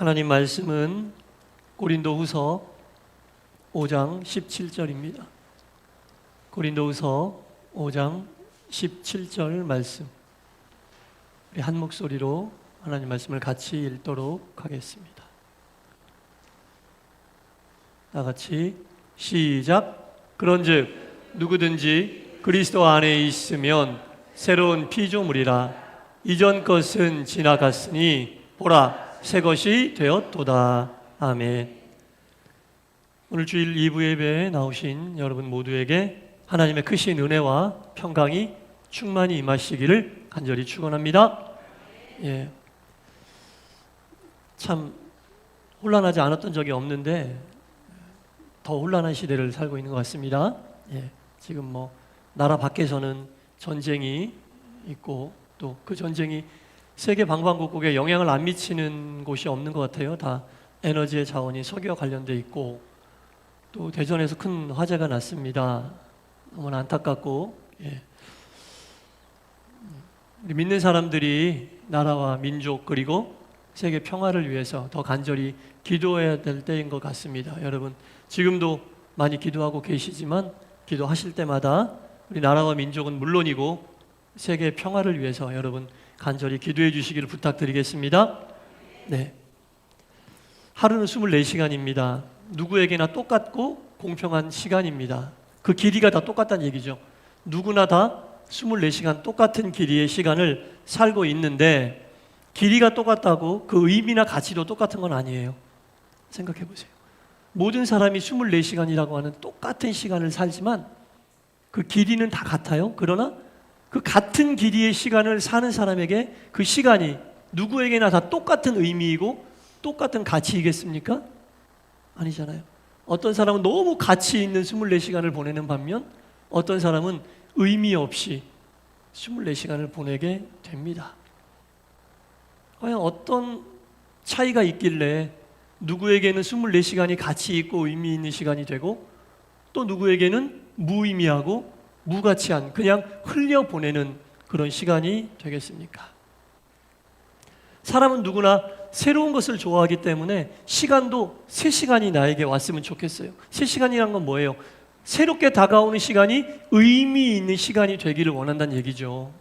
하나님 말씀은 고린도후서 5장 17절입니다. 고린도후서 5장 17절 말씀, 우리 한 목소리로 하나님 말씀을 같이 읽도록 하겠습니다. 다 같이 시작. 그런즉 누구든지 그리스도 안에 있으면 새로운 피조물이라. 이전 것은 지나갔으니 보라 새 것이 되었도다. 아멘. 오늘 주일 2부 예배에 나오신 여러분 모두에게 하나님의 크신 은혜와 평강이 충만히 임하시기를 간절히 축원합니다. 참 혼란하지 않았던 적이 없는데 더 혼란한 시대를 살고 있는 것 같습니다. 지금 나라 밖에서는 전쟁이 있고 또 그 전쟁이 세계 방방곡곡에 영향을 안 미치는 곳이 없는 것 같아요. 다 에너지의 자원이 석유와 관련돼 있고, 또 대전에서 큰 화재가 났습니다. 너무나 안타깝고, 우리 믿는 사람들이 나라와 민족 그리고 세계 평화를 위해서 더 간절히 기도해야 될 때인 것 같습니다. 여러분 지금도 많이 기도하고 계시지만 기도하실 때마다 우리 나라와 민족은 물론이고 세계 평화를 위해서 여러분 간절히 기도해 주시기를 부탁드리겠습니다. 하루는 24시간입니다. 누구에게나 똑같고 공평한 시간입니다. 그 길이가 다 똑같다는 얘기죠. 누구나 다 24시간 똑같은 길이의 시간을 살고 있는데, 길이가 똑같다고 그 의미나 가치도 똑같은 건 아니에요. 생각해 보세요. 모든 사람이 24시간이라고 하는 똑같은 시간을 살지만 그 길이는 다 같아요. 그러나 그 같은 길이의 시간을 사는 사람에게 그 시간이 누구에게나 다 똑같은 의미이고 똑같은 가치이겠습니까? 아니잖아요. 어떤 사람은 너무 가치 있는 24시간을 보내는 반면 어떤 사람은 의미 없이 24시간을 보내게 됩니다. 과연 어떤 차이가 있길래 누구에게는 24시간이 가치 있고 의미 있는 시간이 되고 또 누구에게는 무의미하고 무가치한 그냥 흘려보내는 그런 시간이 되겠습니까? 사람은 누구나 새로운 것을 좋아하기 때문에 시간도 3시간이 나에게 왔으면 좋겠어요. 3시간이란 건 뭐예요? 새롭게 다가오는 시간이 의미 있는 시간이 되기를 원한다는 얘기죠.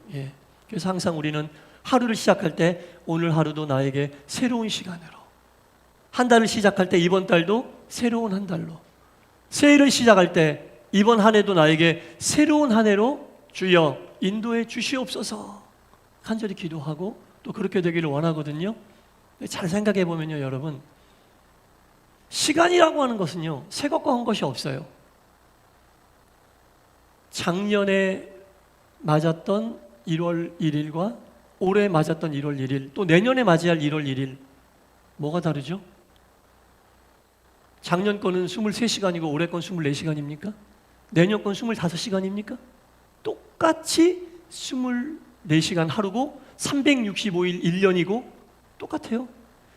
그래서 항상 우리는 하루를 시작할 때 오늘 하루도 나에게 새로운 시간으로, 한 달을 시작할 때 이번 달도 새로운 한 달로, 새해를 시작할 때 이번 한 해도 나에게 새로운 한 해로 주여 인도해 주시옵소서 간절히 기도하고 또 그렇게 되기를 원하거든요. 잘 생각해 보면요, 여러분, 시간이라고 하는 것은요 새 것과 한 것이 없어요. 작년에 맞았던 1월 1일과 올해 맞았던 1월 1일, 또 내년에 맞이할 1월 1일, 뭐가 다르죠? 작년 거는 23시간이고 올해 건 24시간입니까? 내년 건 25시간입니까? 똑같이 24시간 하루고 365일 1년이고 똑같아요.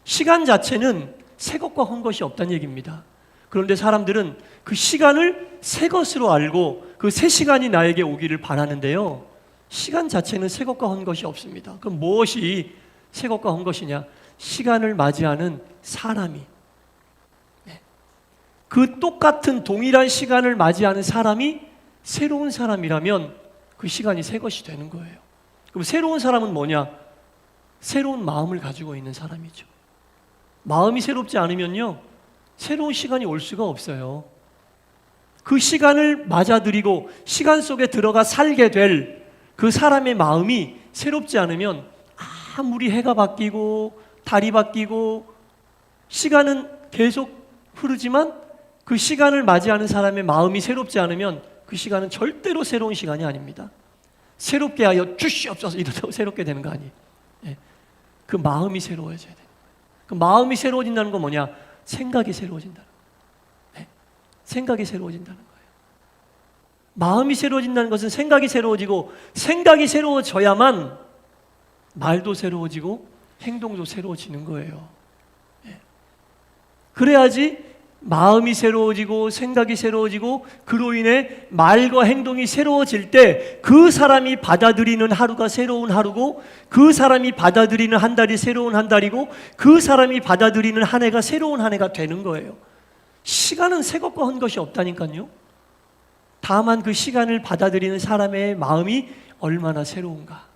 시간 자체는 새 것과 한 것이 없다는 얘기입니다. 그런데 사람들은 그 시간을 새 것으로 알고 그 새 시간이 나에게 오기를 바라는데요, 시간 자체는 새 것과 한 것이 없습니다. 그럼 무엇이 새 것과 한 것이냐? 시간을 맞이하는 사람이, 그 똑같은 동일한 시간을 맞이하는 사람이 새로운 사람이라면 그 시간이 새 것이 되는 거예요. 그럼 새로운 사람은 뭐냐? 새로운 마음을 가지고 있는 사람이죠. 마음이 새롭지 않으면요 새로운 시간이 올 수가 없어요. 그 시간을 맞아들이고 시간 속에 들어가 살게 될 그 사람의 마음이 새롭지 않으면 아무리 해가 바뀌고 달이 바뀌고 시간은 계속 흐르지만 그 시간을 맞이하는 사람의 마음이 새롭지 않으면 그 시간은 절대로 새로운 시간이 아닙니다. 새롭게 하여 주시옵소서 이러다가 새롭게 되는 거 아니에요. 그 마음이 새로워져야 돼요. 그 마음이 새로워진다는 건 뭐냐? 생각이 새로워진다는 거예요. 생각이 새로워진다는 거예요. 마음이 새로워진다는 것은 생각이 새로워지고, 생각이 새로워져야만 말도 새로워지고 행동도 새로워지는 거예요. 그래야지 마음이 새로워지고 생각이 새로워지고 그로 인해 말과 행동이 새로워질 때 그 사람이 받아들이는 하루가 새로운 하루고, 그 사람이 받아들이는 한 달이 새로운 한 달이고, 그 사람이 받아들이는 한 해가 새로운 한 해가 되는 거예요. 시간은 새 것과 한 것이 없다니까요. 다만 그 시간을 받아들이는 사람의 마음이 얼마나 새로운가,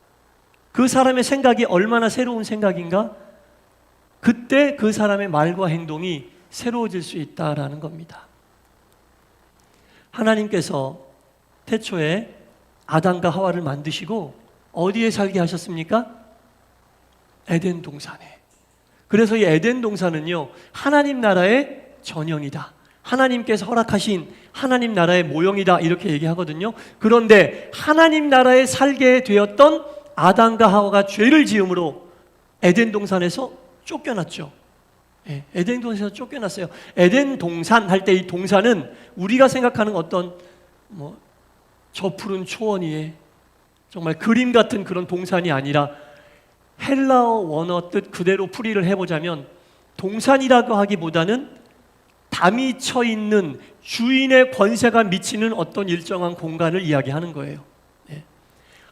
그 사람의 생각이 얼마나 새로운 생각인가, 그때 그 사람의 말과 행동이 새로워질 수 있다라는 겁니다. 하나님께서 태초에 아담과 하와를 만드시고 어디에 살게 하셨습니까? 에덴 동산에. 그래서 이 에덴 동산은요, 하나님 나라의 전형이다, 하나님께서 허락하신 하나님 나라의 모형이다, 이렇게 얘기하거든요. 그런데 하나님 나라에 살게 되었던 아담과 하와가 죄를 지음으로 에덴 동산에서 쫓겨났죠. 에덴 동산에서 쫓겨났어요. 에덴 동산 할 때 이 동산은 우리가 생각하는 어떤 저 푸른 초원 위에 정말 그림 같은 그런 동산이 아니라, 헬라어 원어 뜻 그대로 풀이를 해보자면 동산이라고 하기보다는 담이 쳐 있는 주인의 권세가 미치는 어떤 일정한 공간을 이야기하는 거예요.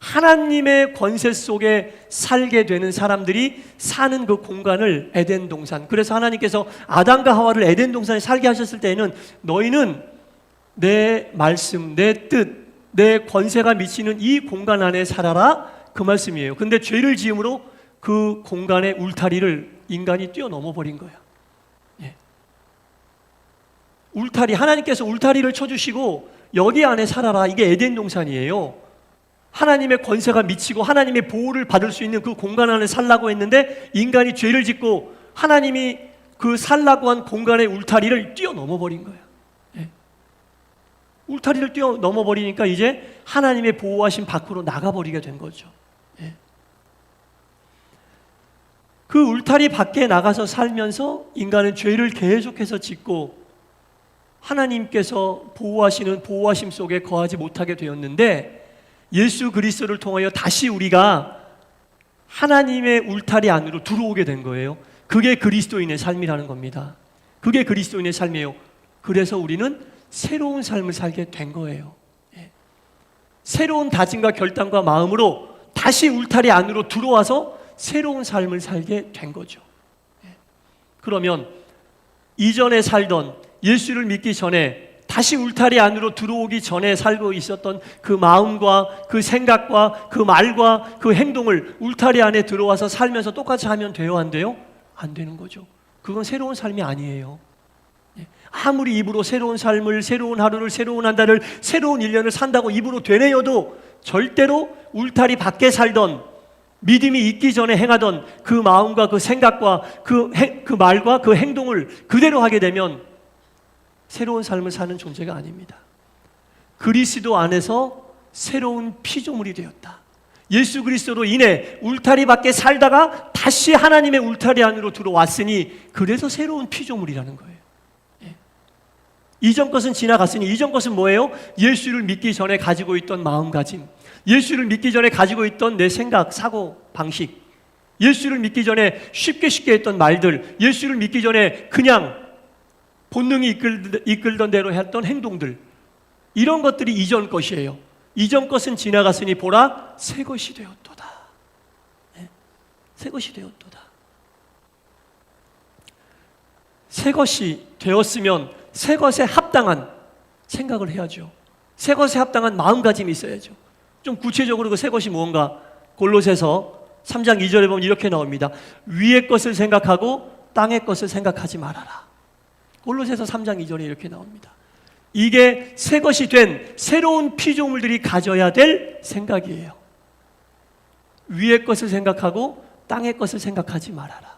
하나님의 권세 속에 살게 되는 사람들이 사는 그 공간을 에덴 동산. 그래서 하나님께서 아담과 하와를 에덴 동산에 살게 하셨을 때에는 너희는 내 말씀, 내 뜻, 내 권세가 미치는 이 공간 안에 살아라, 그 말씀이에요. 근데 죄를 지음으로 그 공간의 울타리를 인간이 뛰어넘어 버린 거예요. 울타리, 하나님께서 울타리를 쳐주시고 여기 안에 살아라, 이게 에덴 동산이에요. 하나님의 권세가 미치고 하나님의 보호를 받을 수 있는 그 공간 안에 살라고 했는데, 인간이 죄를 짓고 하나님이 그 살라고 한 공간의 울타리를 뛰어넘어 버린 거예요. 울타리를 뛰어넘어 버리니까 이제 하나님의 보호하신 밖으로 나가버리게 된 거죠. 그 울타리 밖에 나가서 살면서 인간은 죄를 계속해서 짓고 하나님께서 보호하시는 보호하심 속에 거하지 못하게 되었는데, 예수 그리스도를 통하여 다시 우리가 하나님의 울타리 안으로 들어오게 된 거예요. 그게 그리스도인의 삶이라는 겁니다. 그게 그리스도인의 삶이에요. 그래서 우리는 새로운 삶을 살게 된 거예요. 새로운 다짐과 결단과 마음으로 다시 울타리 안으로 들어와서 새로운 삶을 살게 된 거죠. 그러면 이전에 살던, 예수를 믿기 전에 다시 울타리 안으로 들어오기 전에 살고 있었던 그 마음과 그 생각과 그 말과 그 행동을 울타리 안에 들어와서 살면서 똑같이 하면 돼요, 안 돼요? 안 되는 거죠. 그건 새로운 삶이 아니에요. 아무리 입으로 새로운 삶을, 새로운 하루를, 새로운 한 달을, 새로운 1년을 산다고 입으로 되뇌어도 절대로 울타리 밖에 살던, 믿음이 있기 전에 행하던 그 마음과 그 생각과 그 말과 그 행동을 그대로 하게 되면 새로운 삶을 사는 존재가 아닙니다. 그리스도 안에서 새로운 피조물이 되었다. 예수 그리스도로 인해 울타리 밖에 살다가 다시 하나님의 울타리 안으로 들어왔으니 그래서 새로운 피조물이라는 거예요. 이전 것은 지나갔으니, 이전 것은 뭐예요? 예수를 믿기 전에 가지고 있던 마음가짐, 예수를 믿기 전에 가지고 있던 내 생각, 사고, 방식, 예수를 믿기 전에 쉽게 했던 말들, 예수를 믿기 전에 그냥 본능이 이끌던 대로 했던 행동들, 이런 것들이 이전 것이에요. 이전 것은 지나갔으니 보라, 새 것이 되었도다. 새 것이 되었도다. 새 것이 되었으면 새 것에 합당한 생각을 해야죠. 새 것에 합당한 마음가짐이 있어야죠. 좀 구체적으로 그 새 것이 무언가, 골로새서 3장 2절에 보면 이렇게 나옵니다. 위의 것을 생각하고 땅의 것을 생각하지 말아라. 골로새서 3장 2절에 이렇게 나옵니다. 이게 새 것이 된 새로운 피조물들이 가져야 될 생각이에요. 위의 것을 생각하고 땅의 것을 생각하지 말아라.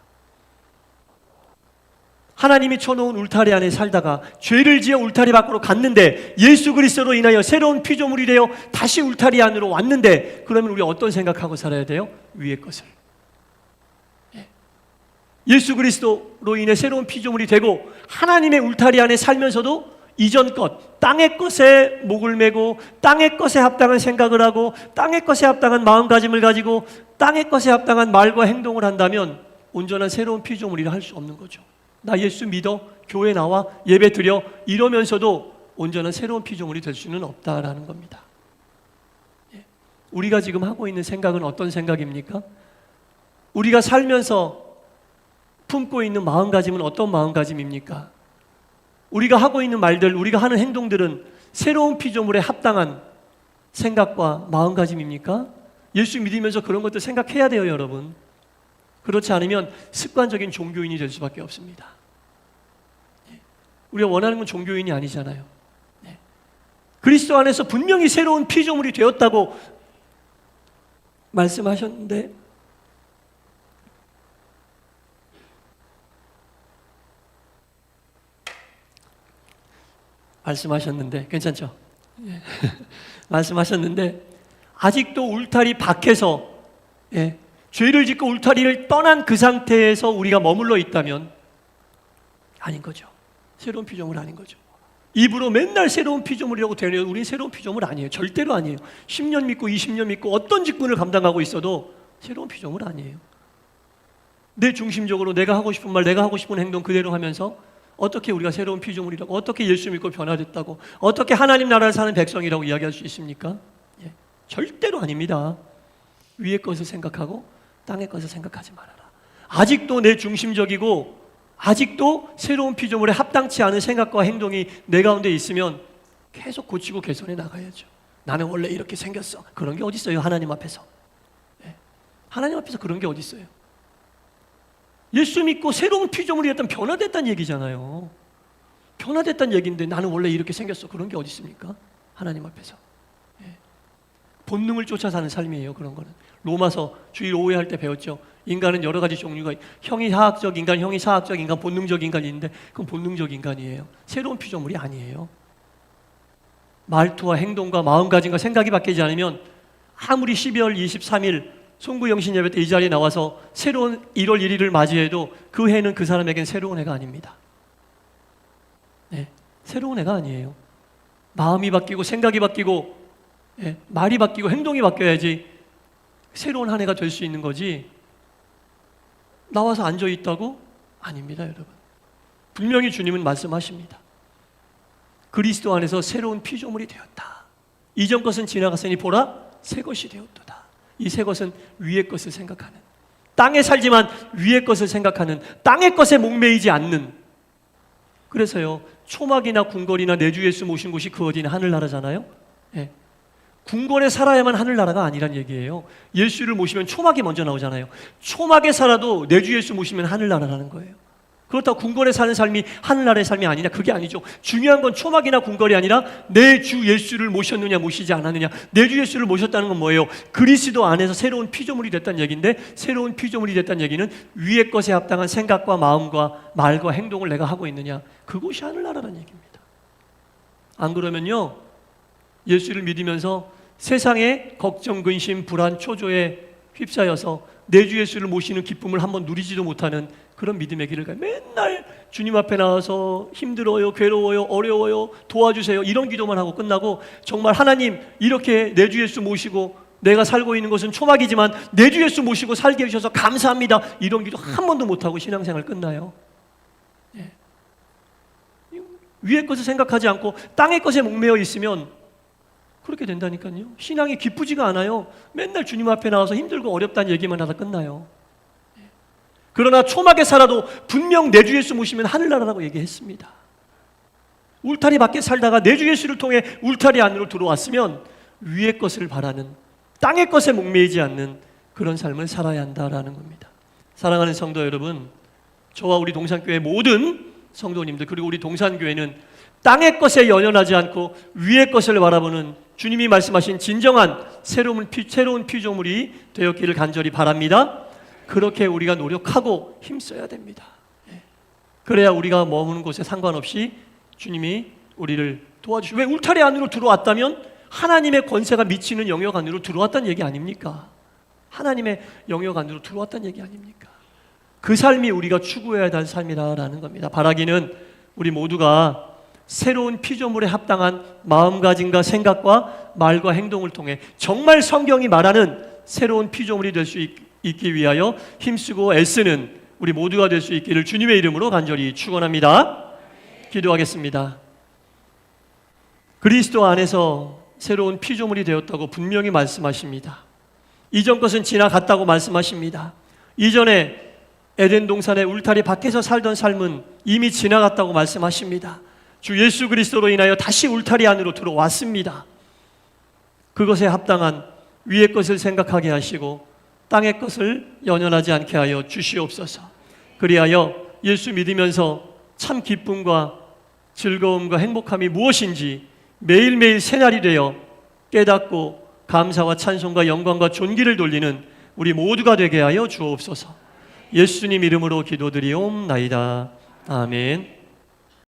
하나님이 쳐놓은 울타리 안에 살다가 죄를 지어 울타리 밖으로 갔는데, 예수 그리스도로 인하여 새로운 피조물이 되어 다시 울타리 안으로 왔는데, 그러면 우리 어떤 생각하고 살아야 돼요? 위의 것을. 예수 그리스도로 인해 새로운 피조물이 되고 하나님의 울타리 안에 살면서도 이전 것, 땅의 것에 목을 메고 땅의 것에 합당한 생각을 하고 땅의 것에 합당한 마음가짐을 가지고 땅의 것에 합당한 말과 행동을 한다면 온전한 새로운 피조물이라 할 수 없는 거죠. 나 예수 믿어, 교회 나와, 예배 드려 이러면서도 온전한 새로운 피조물이 될 수는 없다라는 겁니다. 우리가 지금 하고 있는 생각은 어떤 생각입니까? 우리가 살면서 품고 있는 마음가짐은 어떤 마음가짐입니까? 우리가 하고 있는 말들, 우리가 하는 행동들은 새로운 피조물에 합당한 생각과 마음가짐입니까? 예수 믿으면서 그런 것들 생각해야 돼요, 여러분. 그렇지 않으면 습관적인 종교인이 될 수밖에 없습니다. 우리가 원하는 건 종교인이 아니잖아요. 그리스도 안에서 분명히 새로운 피조물이 되었다고 말씀하셨는데 괜찮죠? 말씀하셨는데 아직도 울타리 밖에서 죄를 짓고 울타리를 떠난 그 상태에서 우리가 머물러 있다면 아닌 거죠. 새로운 피조물 아닌 거죠. 입으로 맨날 새로운 피조물이라고 되뇌어 우리는 새로운 피조물 아니에요. 절대로 아니에요. 10년 믿고 20년 믿고 어떤 직분을 감당하고 있어도 새로운 피조물 아니에요. 내 중심적으로 내가 하고 싶은 말, 내가 하고 싶은 행동 그대로 하면서 어떻게 우리가 새로운 피조물이라고, 어떻게 예수 믿고 변화됐다고, 어떻게 하나님 나라를 사는 백성이라고 이야기할 수 있습니까? 절대로 아닙니다. 위의 것을 생각하고 땅의 것을 생각하지 말아라. 아직도 내 중심적이고 아직도 새로운 피조물에 합당치 않은 생각과 행동이 내 가운데 있으면 계속 고치고 개선해 나가야죠. 나는 원래 이렇게 생겼어. 그런 게 어디 있어요? 하나님 앞에서. 하나님 앞에서 그런 게 어디 있어요? 예수 믿고 새로운 피조물이 됐던 변화됐다는 얘기잖아요. 변화됐다는 얘기인데 나는 원래 이렇게 생겼어. 그런 게 어디 있습니까? 하나님 앞에서. 본능을 쫓아 사는 삶이에요. 그런 거는. 로마서 주일 오후에 할 때 배웠죠. 인간은 여러 가지 종류가 형이 하학적 인간, 형이 사학적 인간, 본능적 인간이 있는데 그건 본능적 인간이에요. 새로운 피조물이 아니에요. 말투와 행동과 마음가짐과 생각이 바뀌지 않으면 아무리 12월 23일 송구영신 예배 때 이 자리에 나와서 새로운 1월 1일을 맞이해도 그 해는 그 사람에겐 새로운 해가 아닙니다. 새로운 해가 아니에요. 마음이 바뀌고 생각이 바뀌고 말이 바뀌고 행동이 바뀌어야지 새로운 한 해가 될 수 있는 거지. 나와서 앉아있다고? 아닙니다, 여러분. 분명히 주님은 말씀하십니다. 그리스도 안에서 새로운 피조물이 되었다. 이전 것은 지나갔으니 보라, 새 것이 되었도다. 이 새 것은 위의 것을 생각하는, 땅에 살지만 위의 것을 생각하는, 땅의 것에 목매이지 않는. 그래서요, 초막이나 궁궐이나 내주 예수 모신 곳이 그 어디나 하늘나라잖아요. 궁궐에 살아야만 하늘나라가 아니란 얘기예요. 예수를 모시면 초막이 먼저 나오잖아요. 초막에 살아도 내주 예수 모시면 하늘나라라는 거예요. 그렇다고 궁궐에 사는 삶이 하늘나라의 삶이 아니냐? 그게 아니죠. 중요한 건 초막이나 궁궐이 아니라 내 주 예수를 모셨느냐 모시지 않았느냐. 내 주 예수를 모셨다는 건 뭐예요? 그리스도 안에서 새로운 피조물이 됐다는 얘기인데, 새로운 피조물이 됐다는 얘기는 위의 것에 합당한 생각과 마음과 말과 행동을 내가 하고 있느냐. 그것이 하늘나라라는 얘기입니다. 안 그러면요, 예수를 믿으면서 세상의 걱정, 근심, 불안, 초조에 휩싸여서 내 주 예수를 모시는 기쁨을 한번 누리지도 못하는 그런 믿음의 길을 가요. 맨날 주님 앞에 나와서 힘들어요, 괴로워요, 어려워요, 도와주세요 이런 기도만 하고 끝나고, 정말 하나님 이렇게 내 주 예수 모시고 내가 살고 있는 것은 초막이지만 내 주 예수 모시고 살게 해주셔서 감사합니다 이런 기도 한 번도 못하고 신앙생활 끝나요. 위의 것을 생각하지 않고 땅의 것에 목매어 있으면 그렇게 된다니까요. 신앙이 기쁘지가 않아요. 맨날 주님 앞에 나와서 힘들고 어렵다는 얘기만 하다 끝나요. 그러나 초막에 살아도 분명 내 주 예수 모시면 하늘나라라고 얘기했습니다. 울타리 밖에 살다가 내 주 예수를 통해 울타리 안으로 들어왔으면 위의 것을 바라는, 땅의 것에 목매이지 않는 그런 삶을 살아야 한다라는 겁니다. 사랑하는 성도 여러분, 저와 우리 동산교회 모든 성도님들, 그리고 우리 동산교회는 땅의 것에 연연하지 않고 위의 것을 바라보는 주님이 말씀하신 진정한 새로운 피조물이 되었기를 간절히 바랍니다. 그렇게 우리가 노력하고 힘써야 됩니다. 그래야 우리가 머무는 곳에 상관없이 주님이 우리를 도와주시고, 왜 울타리 안으로 들어왔다면 하나님의 권세가 미치는 영역 안으로 들어왔다는 얘기 아닙니까? 하나님의 영역 안으로 들어왔다는 얘기 아닙니까? 그 삶이 우리가 추구해야 할 삶이라는 겁니다. 바라기는 우리 모두가 새로운 피조물에 합당한 마음가짐과 생각과 말과 행동을 통해 정말 성경이 말하는 새로운 피조물이 될 수 있기 위하여 힘쓰고 애쓰는 우리 모두가 될 수 있기를 주님의 이름으로 간절히 축원합니다. 기도하겠습니다. 그리스도 안에서 새로운 피조물이 되었다고 분명히 말씀하십니다. 이전 것은 지나갔다고 말씀하십니다. 이전에 에덴 동산의 울타리 밖에서 살던 삶은 이미 지나갔다고 말씀하십니다. 주 예수 그리스도로 인하여 다시 울타리 안으로 들어왔습니다. 그것에 합당한 위의 것을 생각하게 하시고 땅의 것을 연연하지 않게 하여 주시옵소서. 그리하여 예수 믿으면서 참 기쁨과 즐거움과 행복함이 무엇인지 매일매일 새날이 되어 깨닫고 감사와 찬송과 영광과 존귀를 돌리는 우리 모두가 되게 하여 주옵소서. 예수님 이름으로 기도드리옵나이다. 아멘.